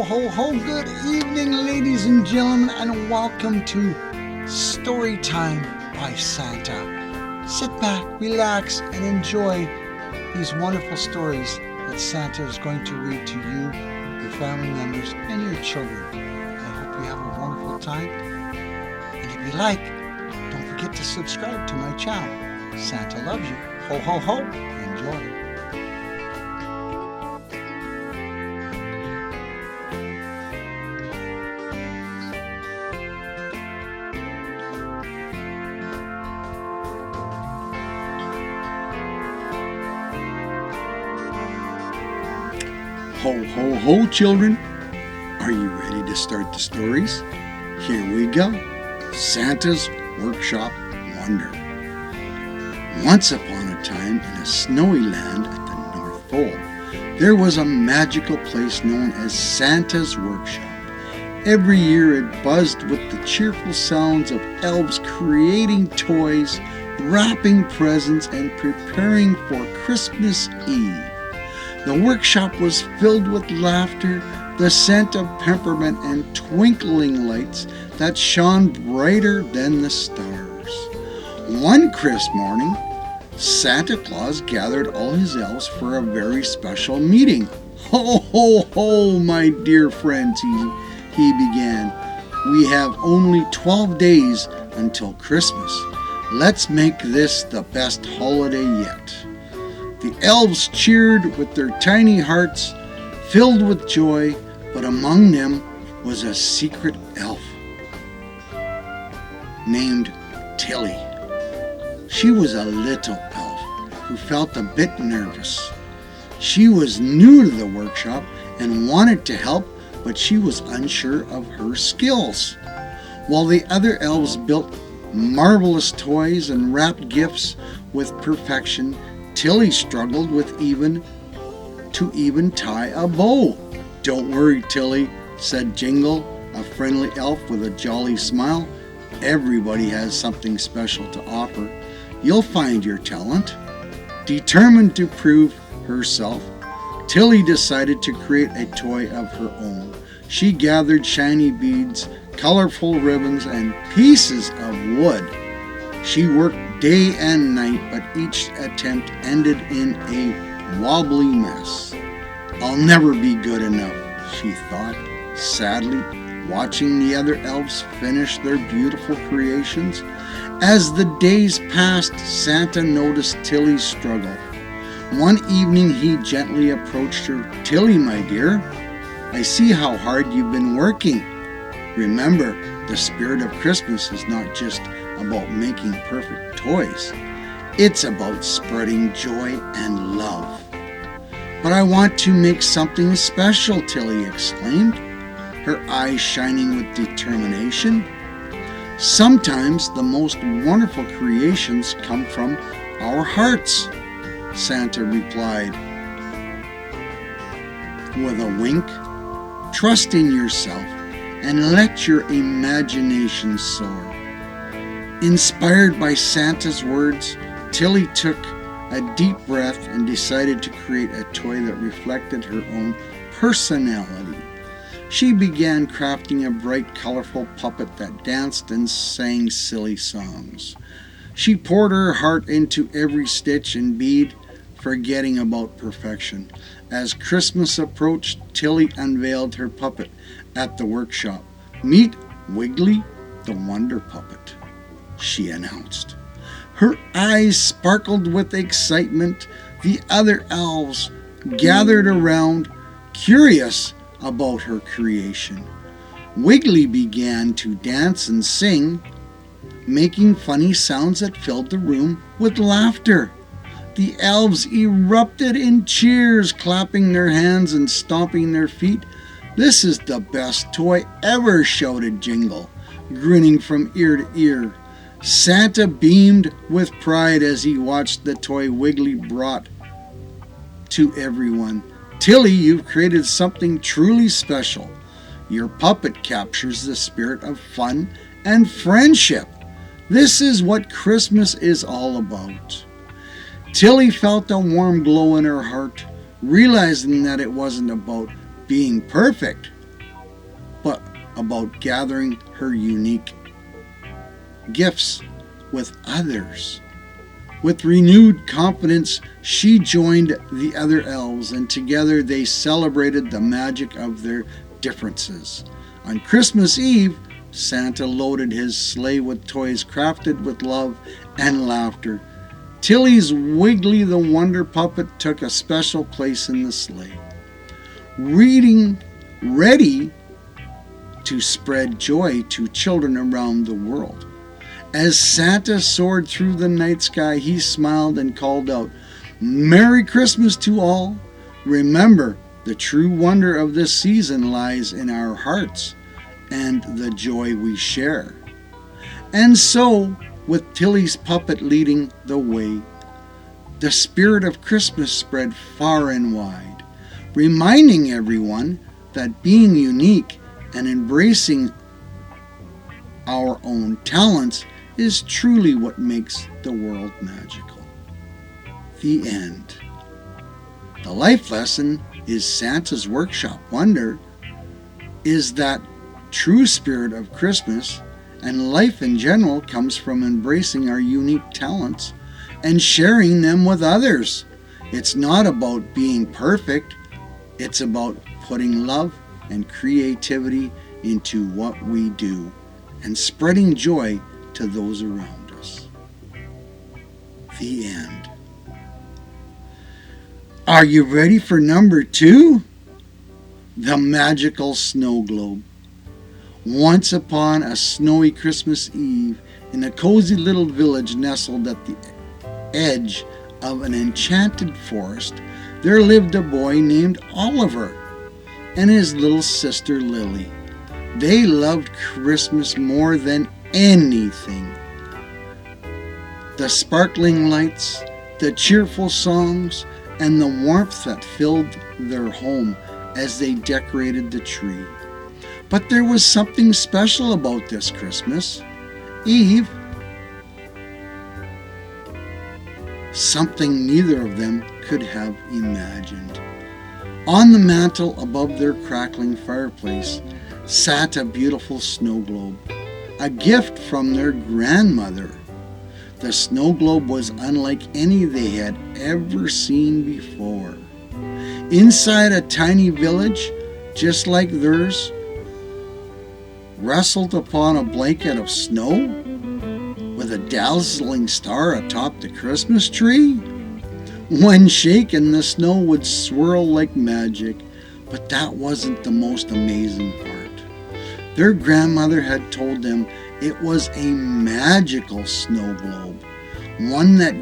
ho, ho. Good evening, ladies and gentlemen, and welcome to Story Time by Santa. Sit back, relax, and enjoy these wonderful stories that Santa is going to read to you, your family members, and your children. I hope you have a wonderful time. And if you like, don't forget to subscribe to my channel. Santa loves you. Ho, ho, ho. Enjoy. Ho, ho, ho, children. Are you ready to start the stories? Here we go. Santa's Workshop Wonder. Once upon a time, in a snowy land at the North Pole, there was a magical place known as Santa's Workshop. Every year it buzzed with the cheerful sounds of elves creating toys, wrapping presents, and preparing for Christmas Eve. The workshop was filled with laughter, the scent of peppermint, and twinkling lights that shone brighter than the stars. One crisp morning, Santa Claus gathered all his elves for a very special meeting. Ho, ho, ho, my dear friends, he began. We have only 12 days until Christmas. Let's make this the best holiday yet. The elves cheered with their tiny hearts filled with joy, but among them was a secret elf named Tilly. She was a little elf who felt a bit nervous. She was new to the workshop and wanted to help, but she was unsure of her skills. While the other elves built marvelous toys and wrapped gifts with perfection, Tilly struggled with even tie a bow. Don't worry, Tilly, said Jingle, a friendly elf with a jolly smile. Everybody has something special to offer. You'll find your talent. Determined to prove herself, Tilly decided to create a toy of her own. She gathered shiny beads, colorful ribbons, and pieces of wood. She worked day and night, but each attempt ended in a wobbly mess. I'll never be good enough, she thought, sadly, watching the other elves finish their beautiful creations. As the days passed, Santa noticed Tilly's struggle. One evening he gently approached her. Tilly, my dear, I see how hard you've been working. Remember, the spirit of Christmas is not just about making perfect toys. It's about spreading joy and love. But I want to make something special, Tilly exclaimed, her eyes shining with determination. Sometimes the most wonderful creations come from our hearts, Santa replied with a wink. Trust in yourself and let your imagination soar. Inspired by Santa's words, Tilly took a deep breath and decided to create a toy that reflected her own personality. She began crafting a bright, colorful puppet that danced and sang silly songs. She poured her heart into every stitch and bead, forgetting about perfection. As Christmas approached, Tilly unveiled her puppet at the workshop. Meet Wiggly the Wonder Puppet, she announced. Her eyes sparkled with excitement. The other elves gathered around, curious about her creation. Wiggly began to dance and sing, making funny sounds that filled the room with laughter. The elves erupted in cheers, clapping their hands and stomping their feet. This is the best toy ever, shouted Jingle, grinning from ear to ear. Santa beamed with pride as he watched the toy Wiggly brought to everyone. Tilly, you've created something truly special. Your puppet captures the spirit of fun and friendship. This is what Christmas is all about. Tilly felt a warm glow in her heart, realizing that it wasn't about being perfect, but about gathering her unique gifts with others. With renewed confidence, she joined the other elves, and together they celebrated the magic of their differences. On Christmas Eve, Santa loaded his sleigh with toys crafted with love and laughter. Tilly's Wiggly the Wonder Puppet took a special place in the sleigh, ready to spread joy to children around the world. As Santa soared through the night sky, he smiled and called out, "Merry Christmas to all! Remember, the true wonder of this season lies in our hearts and the joy we share." And so, with Tilly's puppet leading the way, the spirit of Christmas spread far and wide, reminding everyone that being unique and embracing our own talents is truly what makes the world magical. The end. The life lesson is Santa's workshop wonder is that true spirit of Christmas and life in general comes from embracing our unique talents and sharing them with others. It's not about being perfect, it's about putting love and creativity into what we do and spreading joy to those around us. The end. Are you ready for number 2? The magical snow globe. Once upon a snowy Christmas Eve, in a cozy little village nestled at the edge of an enchanted forest, there lived a boy named Oliver and his little sister Lily. They loved Christmas more than anything. The sparkling lights, the cheerful songs, and the warmth that filled their home as they decorated the tree. But there was something special about this Christmas Eve, something neither of them could have imagined. On the mantel above their crackling fireplace sat a beautiful snow globe, a gift from their grandmother. The snow globe was unlike any they had ever seen before. Inside a tiny village, just like theirs, restled upon a blanket of snow, with a dazzling star atop the Christmas tree. When shaken, the snow would swirl like magic, but that wasn't the most amazing part. Their grandmother had told them it was a magical snow globe, one that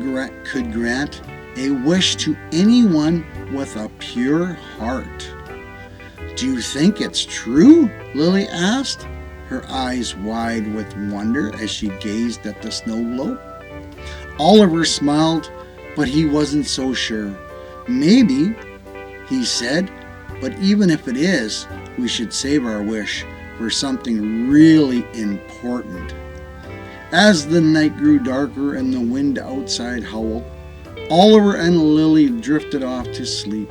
could grant a wish to anyone with a pure heart. "Do you think it's true?" Lily asked, her eyes wide with wonder as she gazed at the snow globe. Oliver smiled, but he wasn't so sure. "Maybe," he said, "but even if it is, we should save our wish for something really important." As the night grew darker and the wind outside howled, Oliver and Lily drifted off to sleep.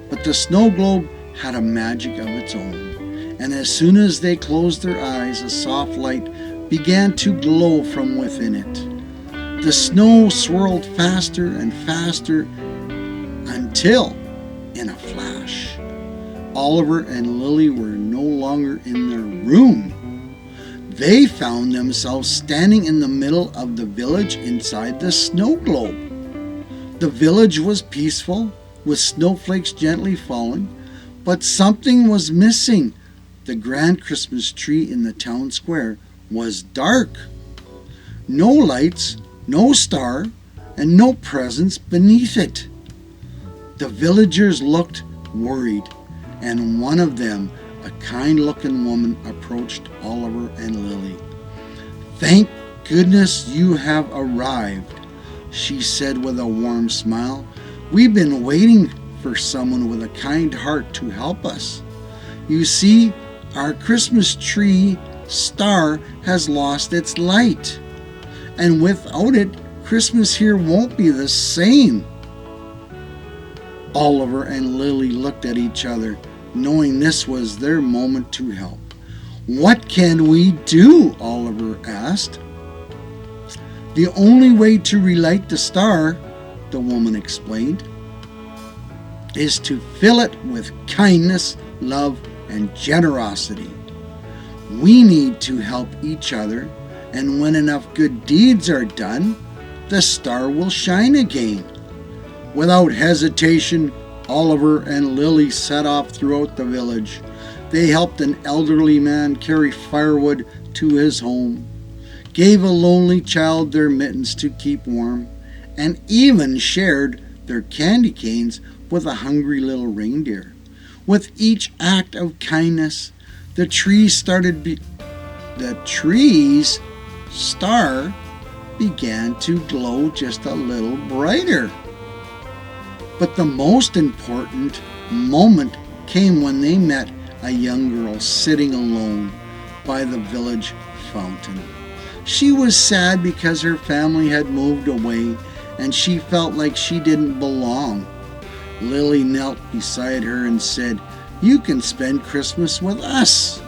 But the snow globe had a magic of its own, and as soon as they closed their eyes, a soft light began to glow from within it. The snow swirled faster and faster until, in a flash, Oliver and Lily were no longer in their room. They found themselves standing in the middle of the village inside the snow globe. The village was peaceful, with snowflakes gently falling, but something was missing. The grand Christmas tree in the town square was dark. No lights, no star, and no presents beneath it. The villagers looked worried, and one of them, a kind-looking woman, approached Oliver and Lily. "Thank goodness you have arrived," she said with a warm smile. "We've been waiting for someone with a kind heart to help us. You see, our Christmas tree star has lost its light, and without it, Christmas here won't be the same." Oliver and Lily looked at each other, knowing this was their moment to help. "What can we do?" Oliver asked. "The only way to relight the star," the woman explained, "is to fill it with kindness, love, and generosity. We need to help each other, and when enough good deeds are done, the star will shine again." Without hesitation, Oliver and Lily set off throughout the village. They helped an elderly man carry firewood to his home, gave a lonely child their mittens to keep warm, and even shared their candy canes with a hungry little reindeer. With each act of kindness, the tree's star began to glow just a little brighter. But the most important moment came when they met a young girl sitting alone by the village fountain. She was sad because her family had moved away and she felt like she didn't belong. Lily knelt beside her and said, "You can spend Christmas with us.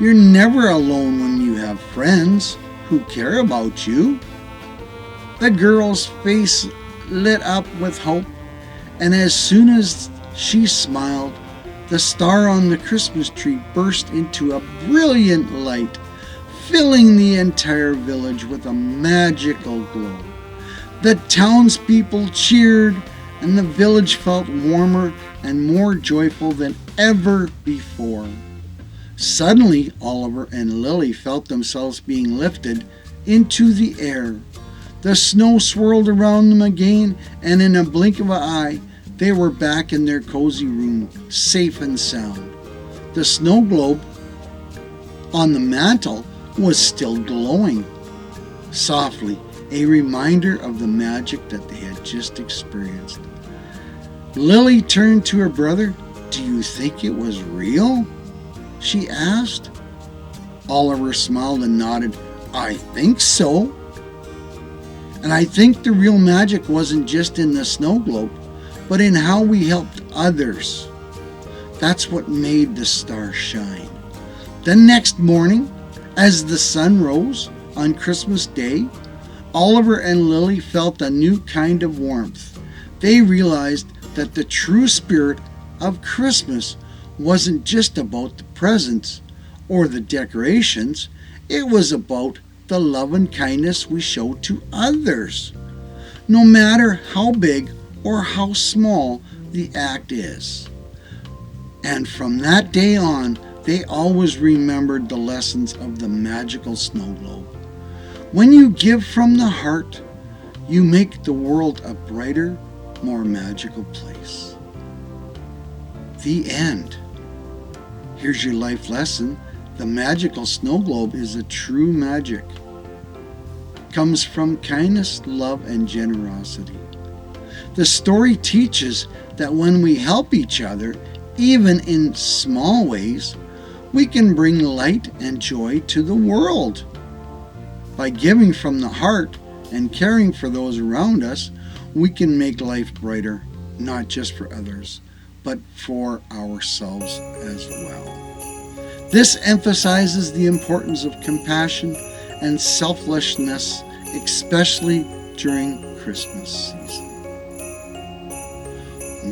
You're never alone when you have friends who care about you." The girl's face lit up with hope, and as soon as she smiled, the star on the Christmas tree burst into a brilliant light, filling the entire village with a magical glow. The townspeople cheered, and the village felt warmer and more joyful than ever before. Suddenly, Oliver and Lily felt themselves being lifted into the air. The snow swirled around them again, and in a blink of an eye, they were back in their cozy room, safe and sound. The snow globe on the mantel was still glowing softly, a reminder of the magic that they had just experienced. Lily turned to her brother. "Do you think it was real?" she asked. Oliver smiled and nodded. "I think so. And I think the real magic wasn't just in the snow globe, but in how we helped others. That's what made the star shine." The next morning, as the sun rose on Christmas Day, Oliver and Lily felt a new kind of warmth. They realized that the true spirit of Christmas wasn't just about the presents or the decorations. It was about the love and kindness we show to others, no matter how big or how small the act is. And from that day on, they always remembered the lessons of the magical snow globe. When you give from the heart, you make the world a brighter, more magical place. The end. Here's your life lesson. The magical snow globe is a true magic. It comes from kindness, love, and generosity. The story teaches that when we help each other, even in small ways, we can bring light and joy to the world. By giving from the heart and caring for those around us, we can make life brighter, not just for others, but for ourselves as well. This emphasizes the importance of compassion and selflessness, especially during Christmas season.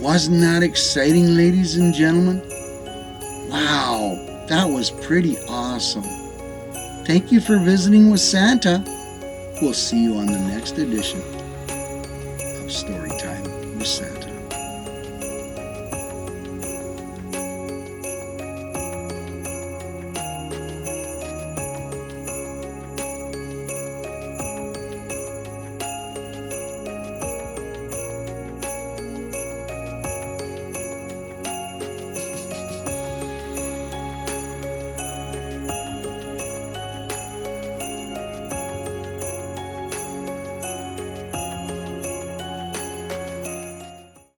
Wasn't that exciting, ladies and gentlemen? Wow, that was pretty awesome. Thank you for visiting with Santa. We'll see you on the next edition of Storytime with Santa.